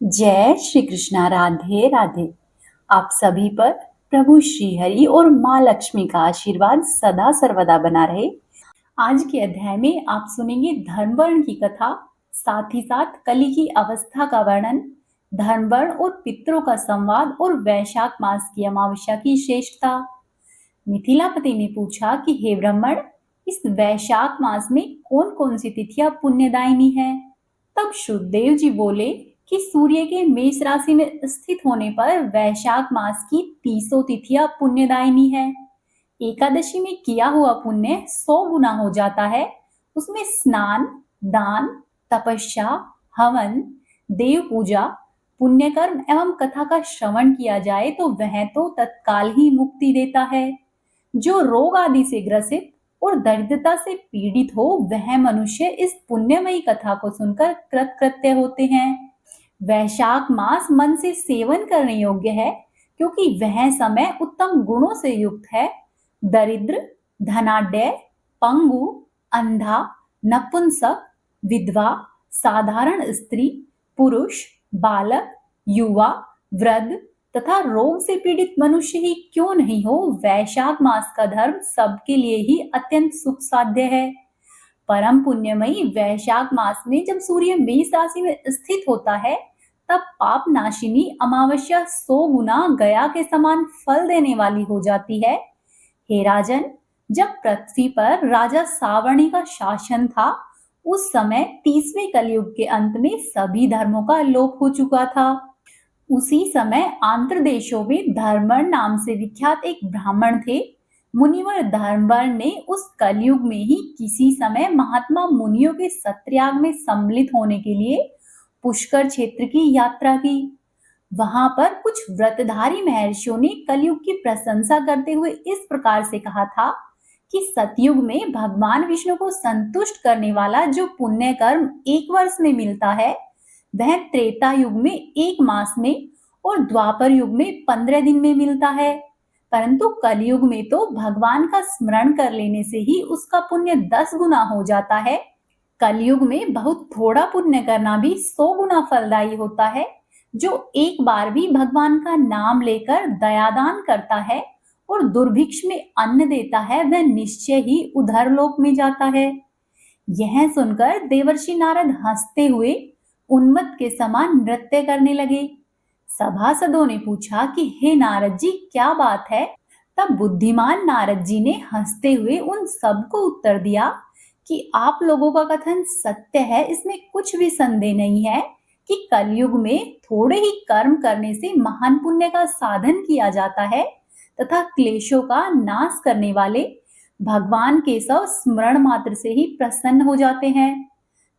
जय श्री कृष्णा। राधे राधे। आप सभी पर प्रभु श्री हरि और माँ लक्ष्मी का आशीर्वाद सदा सर्वदा बना रहे। आज के अध्याय में आप सुनेंगे धर्मवर्ण की कथा, साथ ही साथ कली की अवस्था का वर्णन, धर्मवर्ण और पितरों का संवाद और वैशाख मास की अमावस्या की श्रेष्ठता। मिथिलापति ने पूछा कि हे ब्राह्मण, इस वैशाख मास में कौन कौन सी तिथियां पुण्यदायिनी है। तब शुद्धदेव जी बोले कि सूर्य के मेष राशि में स्थित होने पर वैशाख मास की 30 तिथियां पुण्यदायिनी है। एकादशी में किया हुआ पुण्य 100 गुना हो जाता है। उसमें स्नान, दान, तपस्या, हवन, देव पूजा, पुण्य कर्म एवं कथा का श्रवण किया जाए तो वह तो तत्काल ही मुक्ति देता है। जो रोग आदि से ग्रसित और दरिद्रता से पीड़ित हो वह मनुष्य इस पुण्यमयी कथा को सुनकर कृतकृत्य होते हैं। वैशाख मास मन से सेवन करने योग्य है क्योंकि वह समय उत्तम गुणों से युक्त है। दरिद्र, धनाढ्य, पंगु, अंधा, नपुंसक, विधवा, साधारण स्त्री, पुरुष, बालक, युवा, वृद्ध तथा रोग से पीड़ित मनुष्य ही क्यों नहीं हो, वैशाख मास का धर्म सबके लिए ही अत्यंत सुख साध्य है। परम पुण्यमयी वैशाख मास में जब सूर्य मेष राशि में स्थित होता है तब पाप नाशिनी अमावस्या 100 गुना गया के समान फल देने वाली हो जाती है। हे राजन, जब पृथ्वी पर राजा सावर्णी का शासन था उस समय 30वें कलयुग के अंत में सभी धर्मों का लोप हो चुका था। उसी समय आंध्र देशों में धर्मवर्ण नाम से विख्यात एक ब्राह्मण थे। मुनिवर धर्मवर्ण ने उस कलयुग में ही किसी समय महात्मा मुनियों के सत्याग्रह में सम्मिलित होने के लिए पुष्कर क्षेत्र की यात्रा की। वहां पर कुछ व्रतधारी महर्षियों ने कलयुग की प्रशंसा करते हुए इस प्रकार से कहा था कि सतयुग में भगवान विष्णु को संतुष्ट करने वाला जो पुण्य कर्म 1 वर्ष में मिलता है वह त्रेता युग में 1 मास में और द्वापर युग में 15 दिन में मिलता है। परंतु कलयुग में तो भगवान का स्मरण कर लेने से ही उसका पुण्य 10 गुना हो जाता है। कलयुग में बहुत थोड़ा पुण्य करना भी 100 गुना फलदायी होता है। जो एक बार भी भगवान का नाम लेकर दयादान करता है और दुर्भिक्ष में अन्न देता है वह निश्चय ही उधरलोक में जाता है। यह सुनकर देवर्षि नारद हंसते हुए उन्मत्त के समान नृत्य करने लगे। सभासदों ने पूछा कि हे नारद जी, क्या बात है। तब बुद्धिमान नारद जी ने हंसते हुए उन सबको उत्तर दिया कि आप लोगों का कथन सत्य है, इसमें कुछ भी संदेह नहीं है कि कलयुग में थोड़े ही कर्म करने से महान पुण्य का साधन किया जाता है तथा क्लेशों का नाश करने वाले भगवान केशव स्मरण मात्र से ही प्रसन्न हो जाते हैं।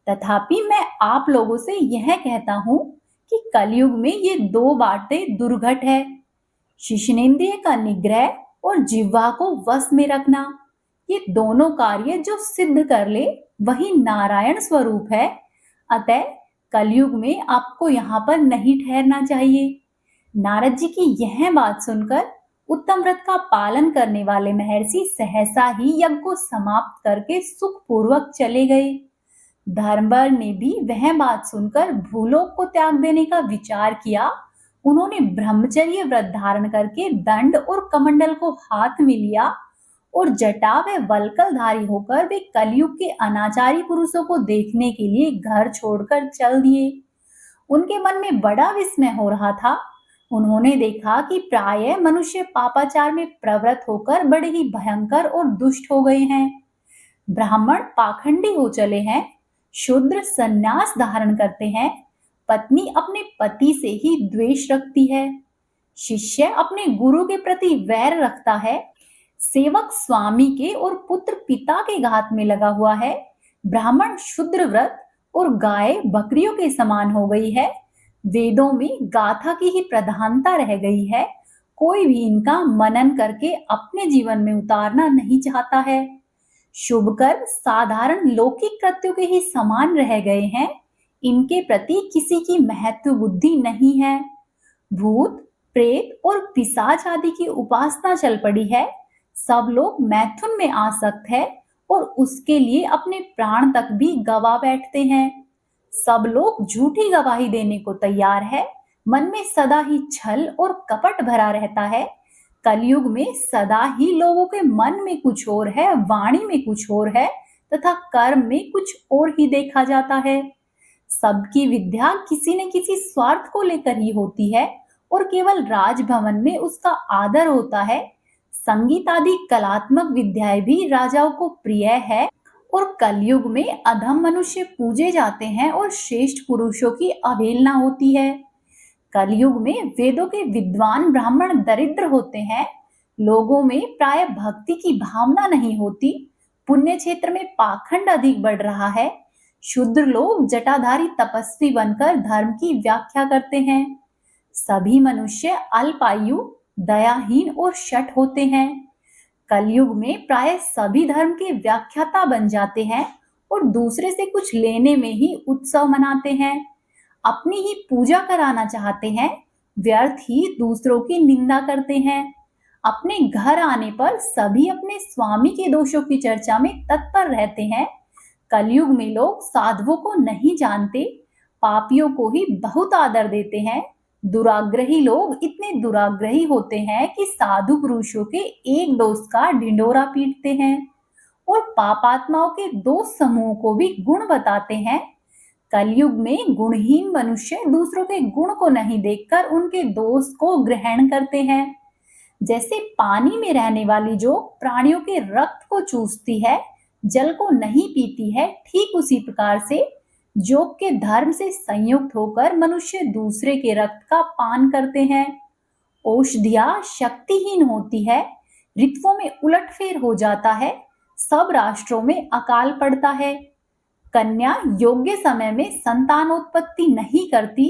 तथापि मैं आप लोगों से यह कहता हूं कि कलयुग में ये 2 बातें दुर्घट है। शिशनेन्द्रिय का निग्रह और जिह्वा को वश में रखना, ये दोनों कार्य जो सिद्ध कर ले वही नारायण स्वरूप है। अतः कलयुग में आपको यहाँ पर नहीं ठहरना चाहिए। नारद जी की यह बात सुनकर उत्तम व्रत का पालन करने वाले महर्षि सहसा ही यज्ञ को समाप्त करके सुखपूर्वक चले गए। धर्मवर्ण ने भी वह बात सुनकर भूलोक को त्याग देने का विचार किया। उन्होंने ब्रह्मचर्य व्रत धारण करके दंड और कमंडल को हाथ में लिया और जटा व वल्कलधारी होकर वे कलयुग के अनाचारी पुरुषों को देखने के लिए घर छोड़कर चल दिए। उनके मन में बड़ा विस्मय हो रहा था। उन्होंने देखा कि प्रायः मनुष्य पापाचार में प्रवृत्त होकर बड़े ही भयंकर और दुष्ट हो गए हैं। ब्राह्मण पाखंडी हो चले हैं, शूद्र संन्यास धारण करते हैं, पत्नी अपने पति से ही द्वेष रखती है, शिष्य अपने गुरु के प्रति वैर रखता है, सेवक स्वामी के और पुत्र पिता के घात में लगा हुआ है, ब्राह्मण शूद्र व्रत और गाय बकरियों के समान हो गई है, वेदों में गाथा की ही प्रधानता रह गई है, कोई भी इनका मनन करके अपने जीवन में उतारना नहीं चाहता है। शुभ कर्म साधारण लौकिक कृत्यों के ही समान रह गए हैं, इनके प्रति किसी की महत्व बुद्धि नहीं है। भूत, प्रेत और पिशाच आदि की उपासना चल पड़ी है। सब लोग मैथुन में आसक्त है और उसके लिए अपने प्राण तक भी गवा बैठते हैं। सब लोग झूठी गवाही देने को तैयार है, मन में सदा ही छल और कपट भरा रहता है। कलयुग में सदा ही लोगों के मन में कुछ और है, वाणी में कुछ और है तथा कर्म में कुछ और ही देखा जाता है। सबकी विद्या किसी न किसी स्वार्थ को लेकर ही होती है और केवल राजभवन में उसका आदर होता है। संगीत आदि कलात्मक विद्याएं भी राजाओं को प्रिय है और कलयुग में अधम मनुष्य पूजे जाते हैं और श्रेष्ठ पुरुषों की अवहेलना होती है। कलयुग में वेदों के विद्वान ब्राह्मण दरिद्र होते हैं। लोगों में प्राय भक्ति की भावना नहीं होती। पुण्य क्षेत्र में पाखंड अधिक बढ़ रहा है। शूद्र लोग जटाधारी तपस्वी बनकर धर्म की व्याख्या करते हैं। सभी मनुष्य अल्पायु, दयाहीन और शठ होते हैं। कलयुग में प्राय सभी धर्म के व्याख्याता बन जाते हैं और दूसरे से कुछ लेने में ही उत्सव मनाते हैं। अपनी ही पूजा कराना चाहते हैं, व्यर्थ ही दूसरों की निंदा करते हैं। अपने घर आने पर सभी अपने स्वामी के दोषों की चर्चा में तत्पर रहते हैं। कलयुग में लोग साधुओं को नहीं जानते, पापियों को ही बहुत आदर देते हैं। दुराग्रही लोग इतने दुराग्रही होते हैं कि साधु पुरुषों के एक दोस्त का ढिंढोरा पीटते हैं और पापात्माओं के दो समूहों को भी गुण बताते हैं। कलयुग में गुणहीन मनुष्य दूसरों के गुण को नहीं देखकर उनके दोष को ग्रहण करते हैं। जैसे पानी में रहने वाली जो प्राणियों के रक्त को चूसती है, जल को नहीं पीती है, ठीक उसी प्रकार से योग के धर्म से संयुक्त होकर मनुष्य दूसरे के रक्त का पान करते हैं। औषधियां शक्तिहीन होती है, ऋतुओं में उलटफेर हो जाता है, सब राष्ट्रों में अकाल पड़ता है। कन्या योग्य समय में संतानोत्पत्ति नहीं करती।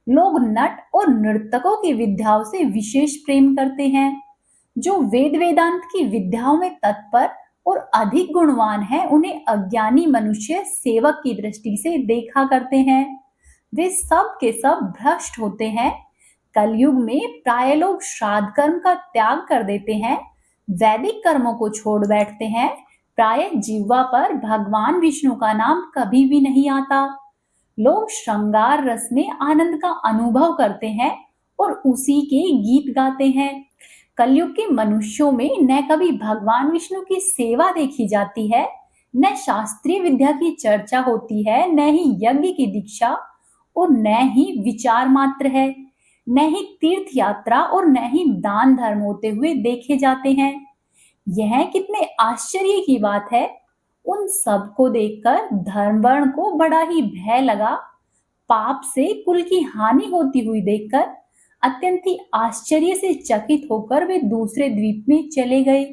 लोग नट और नर्तकों की विद्याओं से विशेष प्रेम करते हैं। जो वेद वेदांत की विद्याओं में तत्पर और अधिक गुणवान है, उन्हें अज्ञानी मनुष्य सेवक की दृष्टि से देखा करते हैं। वे सब के सब भ्रष्ट होते हैं। कलयुग में प्राय लोग श्राद्ध कर्म का त्याग कर देते हैं, वैदिक कर्मों को छोड़ बैठते हैं। प्राय जिह्वा पर भगवान विष्णु का नाम कभी भी नहीं आता। लोग श्रृंगार रस में आनंद का अनुभव करते हैं और उसी के गीत गाते हैं। कलयुग के मनुष्यों में न कभी भगवान विष्णु की सेवा देखी जाती है, न शास्त्रीय विद्या की चर्चा होती है, न ही यज्ञ की दीक्षा और न ही विचार मात्र है, न ही तीर्थ यात्रा और न ही दान धर्म होते हुए देखे जाते हैं। यह कितने आश्चर्य की बात है। उन सब को देखकर धर्मवर्ण को बड़ा ही भय लगा। पाप से कुल की हानि होती हुई देखकर अत्यंत ही आश्चर्य से चकित होकर वे दूसरे द्वीप में चले गए।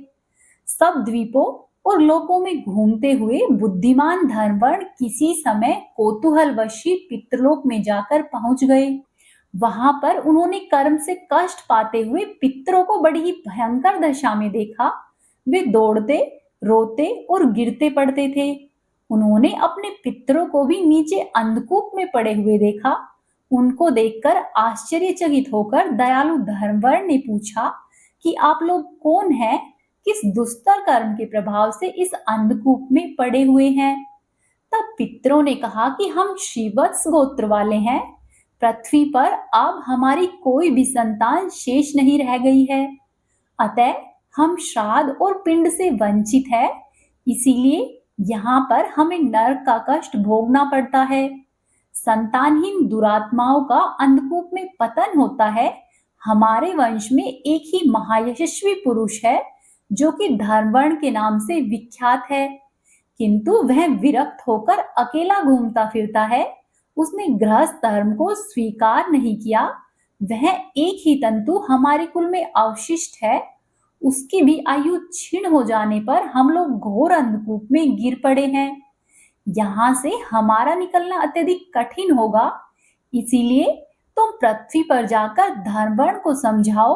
सब द्वीपों और लोकों में घूमते हुए बुद्धिमान धर्मवर्ण किसी समय कौतूहलवशी पितृलोक में जाकर पहुंच गए। वहां पर उन्होंने कर्म से कष्ट पाते हुए पितरों को बड़ी ही भयंकर दशा में देखा। वे दौड़ते, रोते और गिरते पड़ते थे। उन्होंने अपने पितरों को भी नीचे अंधकूप में पड़े हुए देखा। उनको देखकर आश्चर्यचकित होकर दयालु धर्मवर्ण ने पूछा कि आप लोग कौन हैं, किस दुस्तर कर्म के प्रभाव से इस अंधकूप में पड़े हुए हैं। तब पितरों ने कहा कि हम श्रीवत्स गोत्र वाले हैं। पृथ्वी पर अब हमारी कोई भी संतान शेष नहीं रह गई है, अतः हम श्राद्ध और पिंड से वंचित है। इसीलिए यहाँ पर हमें नरक का कष्ट भोगना पड़ता है। संतानहीन दुरात्माओं का अंधकूप में पतन होता है। हमारे वंश में एक ही महायशस्वी पुरुष है जो कि धर्मवर्ण के नाम से विख्यात है, किंतु वह विरक्त होकर अकेला घूमता फिरता है। उसने गृहस्थ धर्म को स्वीकार नहीं किया। वह एक ही तंतु हमारे कुल में अवशिष्ट है। उसकी भी आयु क्षीण हो जाने पर हम लोग घोर अंधकूप में गिर पड़े हैं। यहाँ से हमारा निकलना अत्यधिक कठिन होगा। इसीलिए तुम पृथ्वी पर जाकर धर्मवर्ण को समझाओ।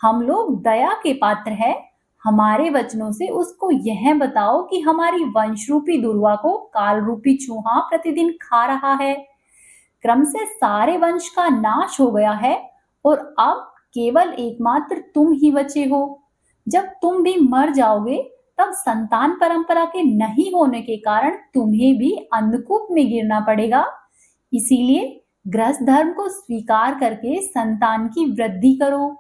हम लोग दया के पात्र हैं। हमारे वचनों से उसको यह बताओ कि हमारी वंश रूपी दुर्वा को काल रूपी चूहा प्रतिदिन खा रहा है। क्रम से सारे वंश का नाश हो गया है और अब केवल एकमात्र तुम ही बचे हो। जब तुम भी मर जाओगे तब संतान परंपरा के नहीं होने के कारण तुम्हें भी अंधकूप में गिरना पड़ेगा। इसीलिए गृहस्थ धर्म को स्वीकार करके संतान की वृद्धि करो।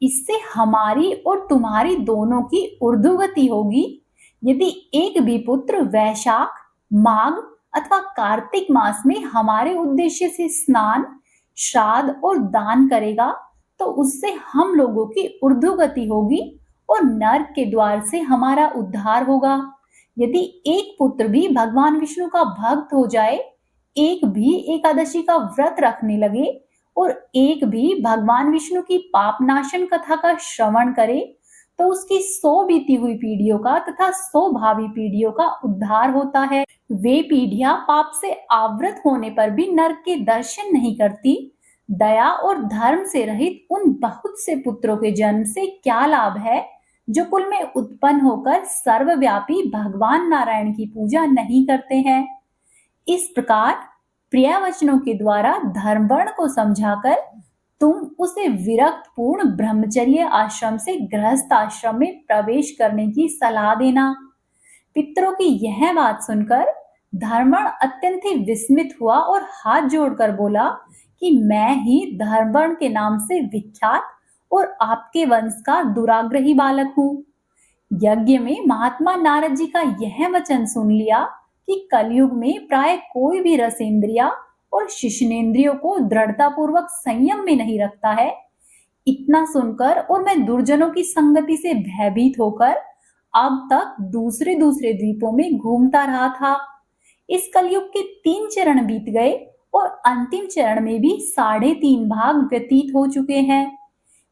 इससे हमारी और तुम्हारी दोनों की ऊर्ध्वगति होगी। यदि एक भी पुत्र वैशाख, माघ अथवा कार्तिक मास में हमारे उद्देश्य से स्नान, श्राद्ध और दान करेगा, तो उससे हम लोगों की ऊर्ध्वगति होगी और नर्क के द्वार से हमारा उद्धार होगा। यदि एक पुत्र भी भगवान विष्णु का भक्त हो जाए, एक भी एकादशी का व्रत रखने लगे और एक भी भगवान विष्णु की पापनाशन कथा का श्रवण करे, तो उसकी 100 बीती हुई पीढ़ियों का तथा 100 भावी पीढ़ियों का उद्धार होता है। वे पीढ़ियां पाप से आवृत होने पर भी नरक के दर्शन नहीं करती। दया और धर्म से रहित उन बहुत से पुत्रों के जन्म से क्या लाभ है, जो कुल में उत्पन्न होकर सर्वव्यापी भगवान नारायण की पूजा नहीं करते हैं। इस प्रकार प्रिय वचनों के द्वारा धर्मवर्ण को समझाकर तुम उसे विरक्त पूर्ण ब्रह्मचर्य आश्रम से गृहस्थ आश्रम में प्रवेश करने की सलाह देना। पितरों की यह बात सुनकर धर्मवर्ण अत्यंत ही विस्मित हुआ और हाथ जोड़कर बोला कि मैं ही धर्मवर्ण के नाम से विख्यात और आपके वंश का दुराग्रही बालक हूँ। यज्ञ में महात्मा नारद जी का यह वचन सुन लिया कि कलयुग में प्राय कोई भी रसेंद्रिया और शिश्नेंद्रियों को दृढ़ता पूर्वक संयम में नहीं रखता है। इतना सुनकर और मैं दुर्जनों की संगति से भयभीत होकर अब तक दूसरे दूसरे द्वीपों में घूमता रहा था। इस कलयुग के 3 चरण बीत गए और अंतिम चरण में भी 3.5 भाग व्यतीत हो चुके हैं।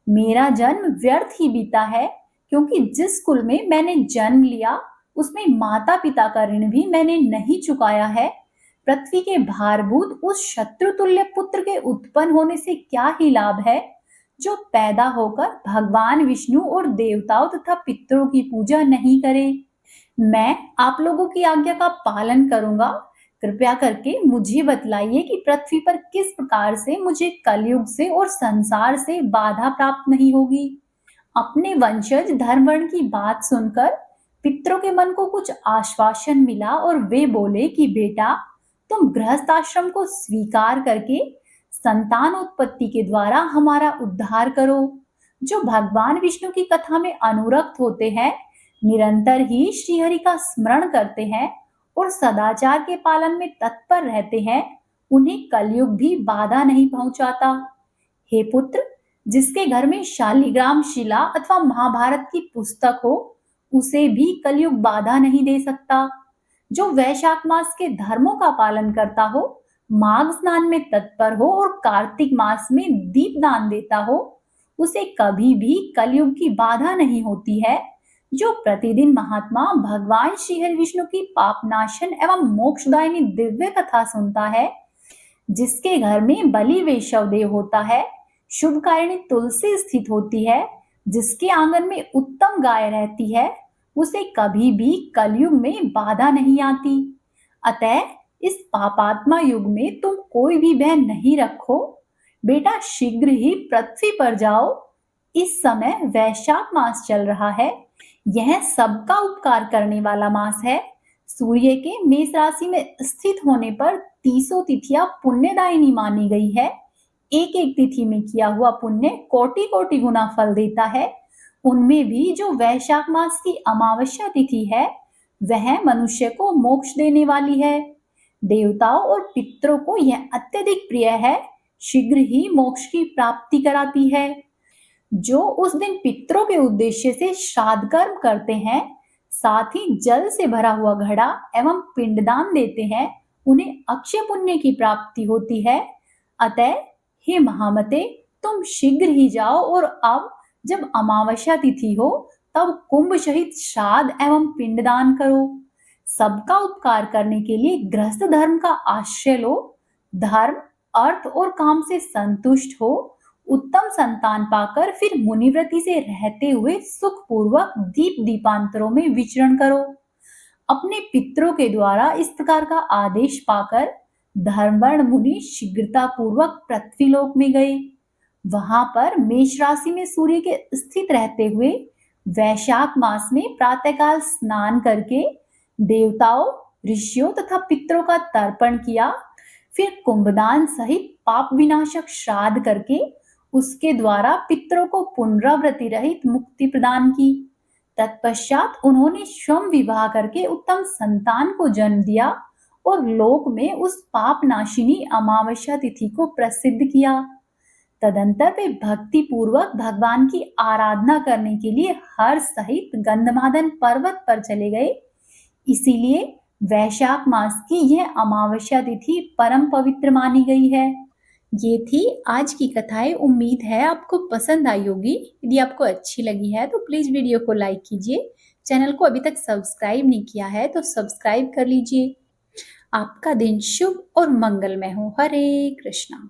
मेरा जन्म व्यर्थ ही बीता है, क्योंकि जिस कुल में मैंने जन्म लिया उसमें माता पिता का ऋण भी मैंने नहीं चुकाया है। पृथ्वी के भारभूत उस शत्रुतुल्य पुत्र के उत्पन्न होने से क्या ही लाभ है, जो पैदा होकर भगवान विष्णु और देवताओं तथा पितरों की पूजा नहीं करे। मैं आप लोगों की आज्ञा का पालन करूंगा। कृपया करके मुझे बतलाइए कि पृथ्वी पर किस प्रकार से मुझे कलयुग से और संसार से बाधा प्राप्त नहीं होगी। अपने वंशज धर्मवर्ण की बात सुनकर पितरों के मन को कुछ आश्वासन मिला और वे बोले कि बेटा, तुम गृहस्थ आश्रम को स्वीकार करके संतान उत्पत्ति के द्वारा हमारा उद्धार करो। जो भगवान विष्णु की कथा में अनुरक्त होते हैं, निरंतर ही श्रीहरि का स्मरण करते हैं और सदाचार के पालन में तत्पर रहते हैं, उन्हें कलयुग भी बाधा नहीं पहुंचाता। हे पुत्र, जिसके घर में शालिग्राम शिला अथवा महाभारत की पुस्तक हो, उसे भी कलयुग बाधा नहीं दे सकता। जो वैशाख मास के धर्मों का पालन करता हो, माघ स्नान में तत्पर हो और कार्तिक मास में दीपदान देता हो, उसे कभी भी कलयुग की बाधा नहीं होती है। जो प्रतिदिन महात्मा भगवान श्री हरि विष्णु की पापनाशन एवं मोक्षदायिनी दिव्य कथा सुनता है, जिसके घर में बलि वैष्णव देव होता है, शुभकारिणी तुलसी स्थित होती है, जिसके आंगन में उत्तम गाय रहती है, उसे कभी भी कलयुग में बाधा नहीं आती। अतः इस पापात्मा युग में तुम कोई भी भय नहीं रखो। बेटा, शीघ्र ही पृथ्वी पर जाओ। इस समय वैशाख मास चल रहा है। यह सबका उपकार करने वाला मास है। सूर्य के मेष राशि में स्थित होने पर 30 तिथियां पुण्यदायिनी मानी गई है। एक एक तिथि में किया हुआ पुण्य कोटि कोटि गुना फल देता है। उनमें भी जो वैशाख मास की अमावस्या तिथि है, वह मनुष्य को मोक्ष देने वाली है। देवताओं और पितरों को यह अत्यधिक प्रिय है, शीघ्र ही मोक्ष की प्राप्ति कराती है। जो उस दिन पितरों के उद्देश्य से श्राद्ध कर्म करते हैं, साथ ही जल से भरा हुआ घड़ा एवं पिंडदान देते हैं, उन्हें अक्षय पुण्य की प्राप्ति होती है। अतः हे महामते, तुम शीघ्र ही जाओ और अब जब अमावस्या तिथि हो, तब कुंभ सहित श्राद्ध एवं पिंडदान करो। सबका उपकार करने के लिए गृहस्थ धर्म का आश्रय लो। धर्म, अर्थ और काम से संतुष्ट हो, उत्तम संतान पाकर फिर मुनिव्रति से रहते हुए सुख पूर्वक दीप दीपांतरों में विचरण करो। अपने पितरों के द्वारा इस प्रकार का आदेश पाकर धर्मवर्ण मुनि शीघ्रता पूर्वक पृथ्वीलोक में गए। वहां पर मेष राशि में सूर्य के स्थित रहते हुए वैशाख मास में प्रातःकाल स्नान करके देवताओं, ऋषियों तथा पितरों का तर्पण किया। फिर कुंभदान सहित पाप विनाशक श्राद्ध करके उसके द्वारा पितरों को पुनरावृत्ति रहित मुक्ति प्रदान की। तत्पश्चात उन्होंने स्वयं विवाह करके उत्तम संतान को जन्म दिया और लोक में उस पाप नाशिनी अमावस्या तिथि को प्रसिद्ध किया। तदंतर वे भक्ति पूर्वक भगवान की आराधना करने के लिए हर सहित गंधमादन पर्वत पर चले गए। इसीलिए वैशाख मास की यह अमावस्या तिथि परम पवित्र मानी गई है। ये थी आज की कथाएं। उम्मीद है आपको पसंद आई होगी। यदि आपको अच्छी लगी है तो प्लीज वीडियो को लाइक कीजिए। चैनल को अभी तक सब्सक्राइब नहीं किया है तो सब्सक्राइब कर लीजिए। आपका दिन शुभ और मंगलमय हो। हरे कृष्णा।